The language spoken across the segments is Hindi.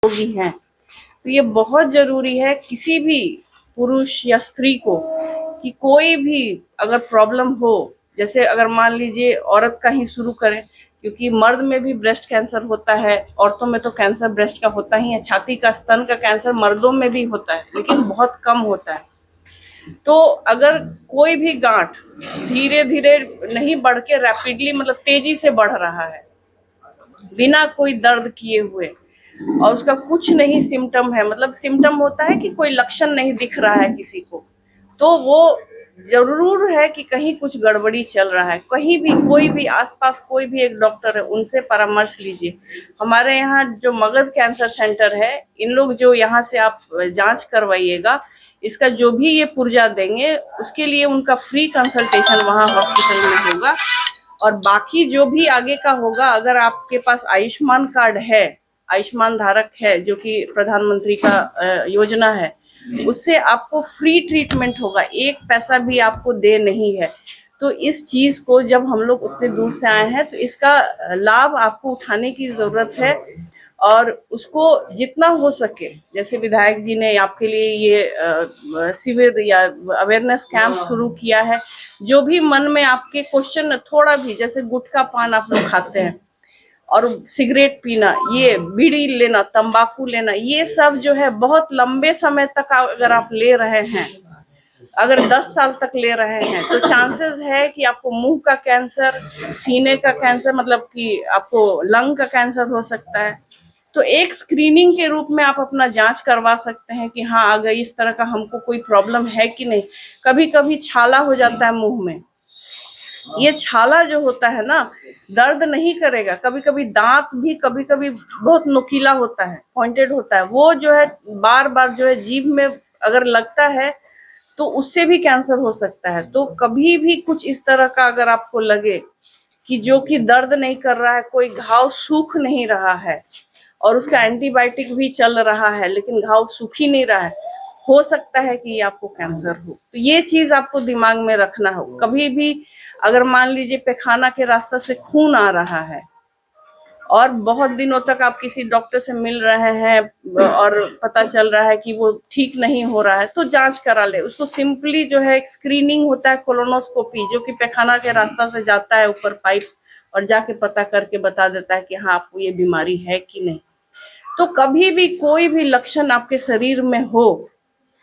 रोगी हैं, तो ये बहुत जरूरी है किसी भी पुरुष या स्त्री को कि कोई भी अगर प्रॉब्लम हो, जैसे अगर मान लीजिए औरत का ही शुरू करें, क्योंकि मर्द में भी ब्रेस्ट कैंसर होता है, औरतों में तो कैंसर ब्रेस्ट का होता ही है, छाती का स्तन का कैंसर मर्दों में भी होता है लेकिन बहुत कम होता है। तो अगर कोई भी गांठ धीरे धीरे नहीं बढ़ के रैपिडली मतलब तेजी से बढ़ रहा है बिना कोई दर्द किए हुए, और उसका कुछ नहीं सिम्टम है, मतलब सिम्टम होता है कि कोई लक्षण नहीं दिख रहा है किसी को, तो वो जरूर है कि कहीं कुछ गड़बड़ी चल रहा है। कहीं भी कोई भी आसपास कोई भी एक डॉक्टर है, उनसे परामर्श लीजिए। हमारे यहाँ जो मगध कैंसर सेंटर है, इन लोग जो यहाँ से आप जांच करवाइएगा, इसका जो भी ये पुर्जा देंगे उसके लिए उनका फ्री कंसल्टेशन वहाँ हॉस्पिटल में होगा। और बाकी जो भी आगे का होगा, अगर आपके पास आयुष्मान कार्ड है, आयुष्मान धारक है, जो कि प्रधानमंत्री का योजना है, उससे आपको फ्री ट्रीटमेंट होगा, एक पैसा भी आपको दे नहीं है। तो इस चीज को जब हम लोग उतने दूर से आए हैं तो इसका लाभ आपको उठाने की जरूरत है, और उसको जितना हो सके, जैसे विधायक जी ने आपके लिए ये शिविर या अवेयरनेस कैंप शुरू किया है, जो भी मन में आपके क्वेश्चन थोड़ा भी, जैसे गुटखा पान आप लोग खाते हैं और सिगरेट पीना, ये बीड़ी लेना, तंबाकू लेना, ये सब जो है बहुत लंबे समय तक अगर आप ले रहे हैं, अगर 10 साल तक ले रहे हैं, तो चांसेस है कि आपको मुंह का कैंसर, सीने का कैंसर, मतलब कि आपको लंग का कैंसर हो सकता है। तो एक स्क्रीनिंग के रूप में आप अपना जांच करवा सकते हैं कि हाँ, अगर इस तरह का हमको कोई प्रॉब्लम है कि नहीं। कभी कभी छाला हो जाता है मुंह में, ये छाला जो होता है ना, दर्द नहीं करेगा। कभी कभी दांत भी कभी कभी बहुत नुकीला होता है, पॉइंटेड होता है, वो जो है बार बार जो है जीभ में अगर लगता है तो उससे भी कैंसर हो सकता है। तो कभी भी कुछ इस तरह का अगर आपको लगे कि जो कि दर्द नहीं कर रहा है, कोई घाव सूख नहीं रहा है और उसका एंटीबायोटिक भी चल रहा है लेकिन घाव सूख ही नहीं रहा है, हो सकता है कि ये आपको कैंसर हो। तो ये चीज आपको दिमाग में रखना हो। कभी भी अगर मान लीजिए पैखाना के रास्ता से खून आ रहा है और बहुत दिनों तक आप किसी डॉक्टर से मिल रहे हैं और पता चल रहा है कि वो ठीक नहीं हो रहा है, तो जांच करा ले। उसको सिंपली जो है एक स्क्रीनिंग होता है, कोलोनोस्कोपी, जो कि पैखाना के रास्ता से जाता है ऊपर पाइप, और जाके पता करके बता देता है कि हाँ, आपको ये बीमारी है कि नहीं। तो कभी भी कोई भी लक्षण आपके शरीर में हो,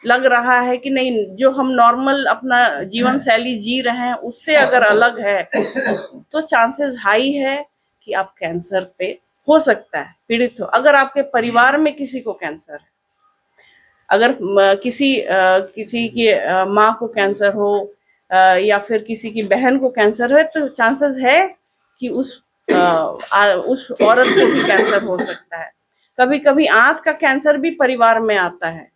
लग रहा है कि नहीं, जो हम नॉर्मल अपना जीवन शैली जी रहे हैं उससे अगर अलग है, तो चांसेस हाई है कि आप कैंसर पे हो सकता है पीड़ित हो। अगर आपके परिवार में किसी को कैंसर है, अगर किसी की माँ को कैंसर हो, या फिर किसी की बहन को कैंसर है, तो चांसेस है कि उस औरत को भी कैंसर हो सकता है। कभी कभी आंत का कैंसर भी परिवार में आता है,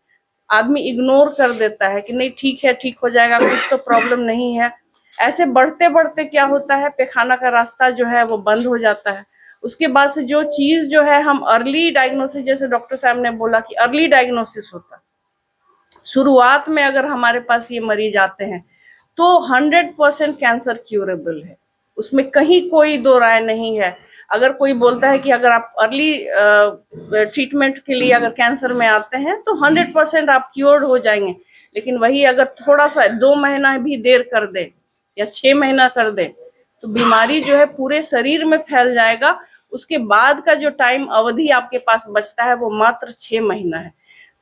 आदमी इग्नोर कर देता है कि नहीं ठीक है, ठीक हो जाएगा, कुछ तो प्रॉब्लम नहीं है। ऐसे बढ़ते बढ़ते क्या होता है, पैखाना का रास्ता जो है वो बंद हो जाता है। उसके बाद से जो चीज जो है हम अर्ली डायग्नोसिस, जैसे डॉक्टर साहब ने बोला कि अर्ली डायग्नोसिस होता, शुरुआत में अगर हमारे पास ये मरीज आते हैं तो 100% कैंसर क्यूरेबल है, उसमें कहीं कोई दो राय नहीं है। अगर कोई बोलता है कि अगर आप अर्ली ट्रीटमेंट के लिए अगर कैंसर में आते हैं तो 100% आप क्योर्ड हो जाएंगे, लेकिन वही अगर थोड़ा सा 2 महीना भी देर कर दे या 6 महीना कर दे, तो बीमारी जो है पूरे शरीर में फैल जाएगा। उसके बाद का जो टाइम अवधि आपके पास बचता है वो मात्र 6 महीना है।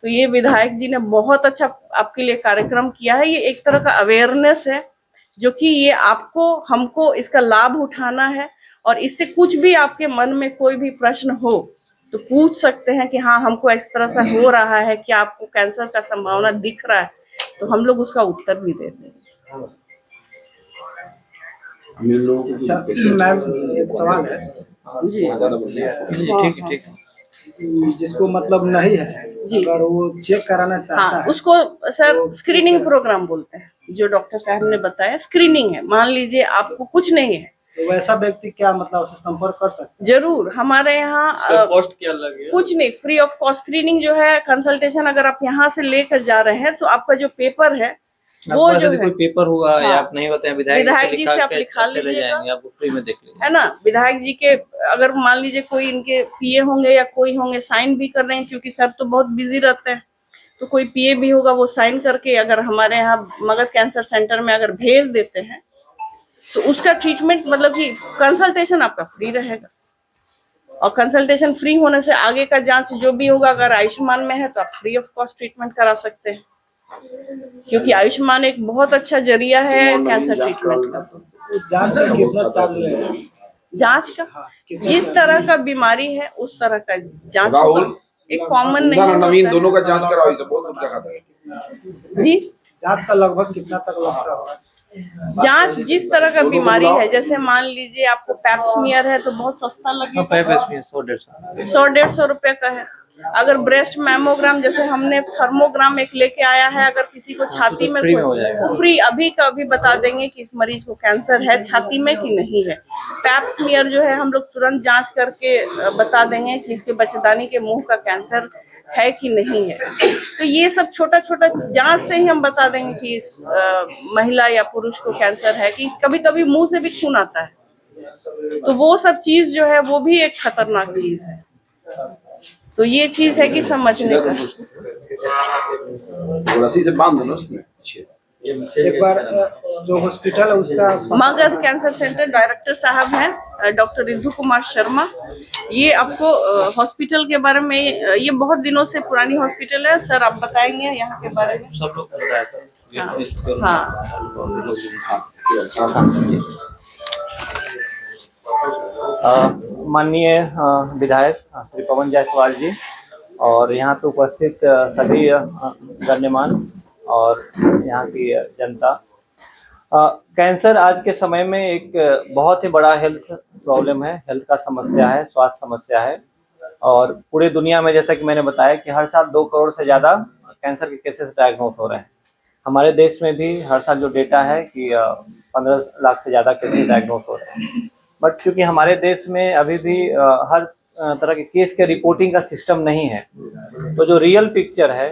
तो ये विधायक जी ने बहुत अच्छा आपके लिए कार्यक्रम किया है। ये एक तरह का अवेयरनेस है, जो कि ये आपको हमको इसका लाभ उठाना है, और इससे कुछ भी आपके मन में कोई भी प्रश्न हो तो पूछ सकते हैं कि हाँ, हमको इस तरह से हो रहा है, कि आपको कैंसर का संभावना दिख रहा है, तो हम लोग उसका उत्तर भी दे देंगे। अच्छा मैम, एक सवाल है जी ठीक है जिसको मतलब नहीं है, अगर वो चेक कराना चाहता है, उसको सर स्क्रीनिंग प्रोग्राम बोलते हैं, जो डॉक्टर साहब ने बताया स्क्रीनिंग है। मान लीजिए आपको कुछ नहीं है, तो वैसा व्यक्ति क्या मतलब उससे संपर्क कर सकता है? जरूर। हमारे यहाँ कॉस्ट क्या लगेगा? कुछ नहीं, फ्री ऑफ कॉस्ट स्क्रीनिंग जो है, कंसल्टेशन अगर आप यहाँ से लेकर जा रहे हैं तो आपका जो पेपर है वो आपको जो यदि है, कोई पेपर हुआ या हाँ, आप नहीं होते हैं, विधायक विधायक जी से आप के लिखा चले लीजिएगा, जाएंगे, आपको फ्री में देख लीजिए, है ना। विधायक जी के अगर मान लीजिए कोई इनके पीए होंगे या कोई होंगे, साइन भी कर देंगे, क्योंकि सर तो बहुत बिजी रहते हैं, तो कोई पीए भी होगा, वो साइन करके अगर हमारे यहाँ मगध कैंसर सेंटर में अगर भेज देते हैं, तो उसका ट्रीटमेंट मतलब कि कंसल्टेशन आपका फ्री रहेगा। और कंसल्टेशन फ्री होने से आगे का जांच जो भी होगा, अगर आयुष्मान में है तो आप फ्री ऑफ कॉस्ट ट्रीटमेंट करा सकते हैं, क्योंकि आयुष्मान एक बहुत अच्छा जरिया है कैंसर ट्रीटमेंट का। जांच का कितना चार्ज लगेगा? जांच का हाँ, कितना जिस चार्ज तरह का बीमारी है उस तरह का जांच होगा, एक कॉमन नहीं होता नवीन है। दोनों का जांच कराओ, इसे बहुत रुपया खाता है। जी, जांच का लगभग कितना तक लगता होगा? जांच जिस तरह का बीमारी है, जैसे मान लीजिए आपको पैप्समियर है तो बहुत सस्ता लगेगा, 100-150 100-150 रुपए का है। अगर ब्रेस्ट मैमोग्राम, जैसे हमने थर्मोग्राम एक लेके आया है, अगर किसी को छाती में फ्री में हो कोई, जाएगा। वो फ्री अभी का अभी बता देंगे कि इस मरीज को कैंसर है छाती में कि नहीं है। पैप्समियर जो है हम लोग तुरंत जांच करके बता देंगे कि इसके बच्चेदानी के मुंह का कैंसर है कि नहीं है। तो ये सब छोटा छोटा जांच से ही हम बता देंगे कि इस महिला या पुरुष को कैंसर है। कि कभी कभी मुंह से भी खून आता है, तो वो सब चीज जो है वो भी एक खतरनाक चीज है। तो ये चीज है कि समझने का। रस्सी से बांध दो ना उसमें। एक बार जो हॉस्पिटल है उसका मगध कैंसर सेंटर डायरेक्टर साहब हैं डॉक्टर रिद्धू कुमार शर्मा। ये आपको हॉस्पिटल के बारे में, ये बहुत दिनों से पुरानी हॉस्पिटल है। सर आप बताएंगे यहाँ के बारे में? सब लोग बताया था। हाँ, माननीय विधायक श्री पवन जायसवाल जी और यहाँ पे उपस्थित सभी गण्यमान और यहाँ की जनता, कैंसर आज के समय में एक बहुत ही बड़ा हेल्थ प्रॉब्लम है, हेल्थ का समस्या है, स्वास्थ्य समस्या है। और पूरे दुनिया में जैसा कि मैंने बताया कि हर साल 2 करोड़ से ज़्यादा कैंसर के केसेस डायग्नोज हो रहे हैं। हमारे देश में भी हर साल जो डेटा है कि 15 लाख से ज़्यादा केसेस डायग्नोज हो रहे हैं। बट क्योंकि हमारे देश में अभी भी हर तरह के केस के रिपोर्टिंग का सिस्टम नहीं है, तो जो रियल पिक्चर है,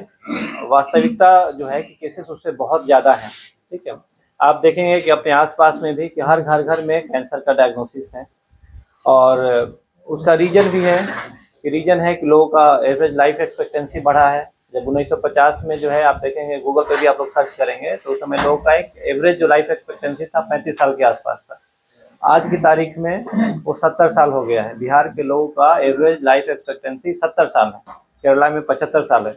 वास्तविकता जो है कि केसेस उससे बहुत ज़्यादा है। ठीक है, आप देखेंगे कि अपने आसपास में भी कि हर घर में कैंसर का डायग्नोसिस है। और उसका रीजन भी है कि लोगों का एवरेज लाइफ एक्सपेक्टेंसी बढ़ा है। जब 1950 में जो है, आप देखेंगे गूगल पे भी आप लोग सर्च करेंगे तो उस समय लोगों का एक एवरेज जो लाइफ एक्सपेक्टेंसी था 35 साल के आसपास था। आज की तारीख में वो 70 साल हो गया है। बिहार के लोगों का एवरेज लाइफ एक्सपेक्टेंसी 70 साल है, केरला में 75 साल है।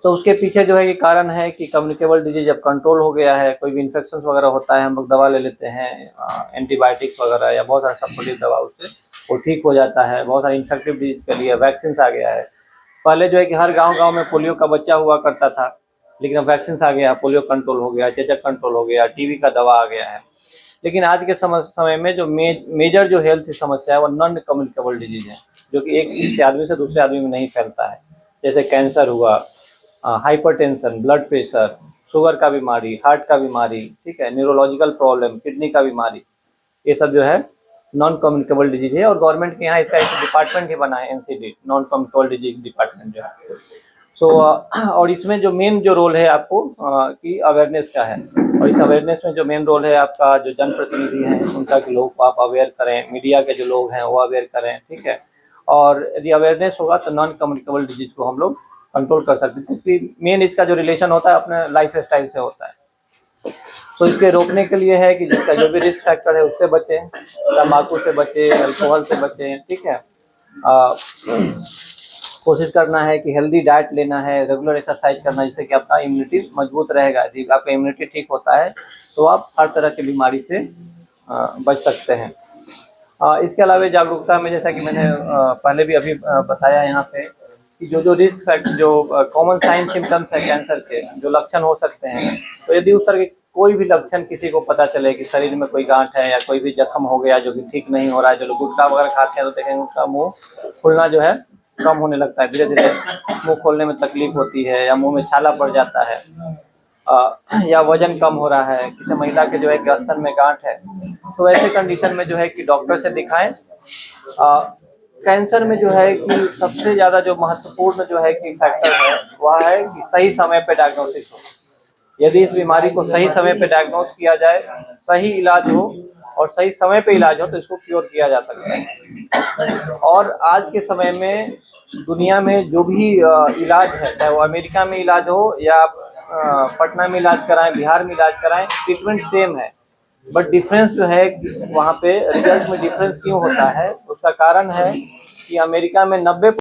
तो उसके पीछे जो है ये कारण है कि कम्युनिकेबल डिजीज जब कंट्रोल हो गया है, कोई भी इन्फेक्शन वगैरह होता है, हम लोग दवा ले लेते हैं, एंटीबायोटिक्स वगैरह या बहुत सारा सप्पोर्टिव दवा, उससे वो ठीक हो जाता है। बहुत सारे इन्फेक्टिव डिजीज के लिए वैक्सीन आ गया है। पहले जो है कि हर गांव में पोलियो का बच्चा हुआ करता था, लेकिन अब वैक्सीन आ गया, पोलियो कंट्रोल हो गया, चेचक कंट्रोल हो गया, टीबी का दवा आ गया है। लेकिन आज के समय में जो मेजर जो हेल्थ समस्या है वो नॉन कम्युनिकेबल डिजीज है, जो कि एक आदमी से दूसरे आदमी में नहीं फैलता है। जैसे कैंसर हुआ, हाइपरटेंशन, ब्लड प्रेशर, शुगर का बीमारी, हार्ट का बीमारी, ठीक है, न्यूरोलॉजिकल प्रॉब्लम, किडनी का बीमारी, ये सब जो है नॉन कम्युनिकेबल डिजीज है। और गवर्नमेंट के यहाँ इसका एक डिपार्टमेंट ही बना है, NCD, non communicable disease department जो है। सो और इसमें जो मेन जो रोल है आपको कि अवेयरनेस का है। और इस अवेयरनेस में जो मेन रोल है आपका, जो जनप्रतिनिधि हैं उनका, कि लोग को आप अवेयर करें, मीडिया के जो लोग हैं वो अवेयर करें, ठीक है। और यदि अवेयरनेस होगा तो नॉन कम्युनिकेबल डिजीज को हम लोग कंट्रोल कर सकते हैं, क्योंकि मेन इसका जो रिलेशन होता है अपने लाइफ स्टाइल से होता है। तो इसके रोकने के लिए है कि जिसका जो भी रिस्क फैक्टर है उससे बचें, तम्बाकू से बचें, अल्कोहल से बचें, ठीक है। कोशिश करना है कि हेल्दी डाइट लेना है, रेगुलर एक्सरसाइज करना है, जिससे कि आपका इम्यूनिटी मजबूत रहेगा। यदि आपका इम्यूनिटी ठीक होता है तो आप हर तरह की बीमारी से बच सकते हैं। इसके अलावा जागरूकता में, जैसा कि मैंने पहले भी अभी बताया यहाँ पे, कि जो रिस्क फैक्टर, जो कॉमन साइन सिम्टम्स है कैंसर के, जो लक्षण हो सकते हैं, तो यदि उस तरह के कोई भी लक्षण किसी को पता चले कि शरीर में कोई गांठ है या कोई भी जख्म हो गया जो कि ठीक नहीं हो रहा है, जो लोग गुटखा वगैरह खाते हैं तो देखेंगे उसका मुंह खुलना जो है कम होने लगता है, धीरे धीरे मुंह खोलने में तकलीफ होती है, या मुंह में छाला पड़ जाता है, या वजन कम हो रहा है, किसी महिला के जो है कि स्तन में गांठ है, तो ऐसे कंडीशन में जो है कि डॉक्टर से दिखाएं। कैंसर में जो है कि सबसे ज़्यादा जो महत्वपूर्ण जो है कि फैक्टर है वह है कि सही समय पे डायग्नोसिस हो। यदि इस बीमारी को सही समय पे डायग्नोज किया जाए, सही इलाज हो और सही समय पे इलाज हो तो इसको क्योर किया जा सकता है। और आज के समय में दुनिया में जो भी इलाज है, चाहे वो अमेरिका में इलाज हो या पटना में इलाज कराएं, बिहार में इलाज कराएं, ट्रीटमेंट सेम है। बट डिफरेंस जो है वहाँ पे रिजल्ट में डिफरेंस क्यों होता है, उसका कारण है कि अमेरिका में 90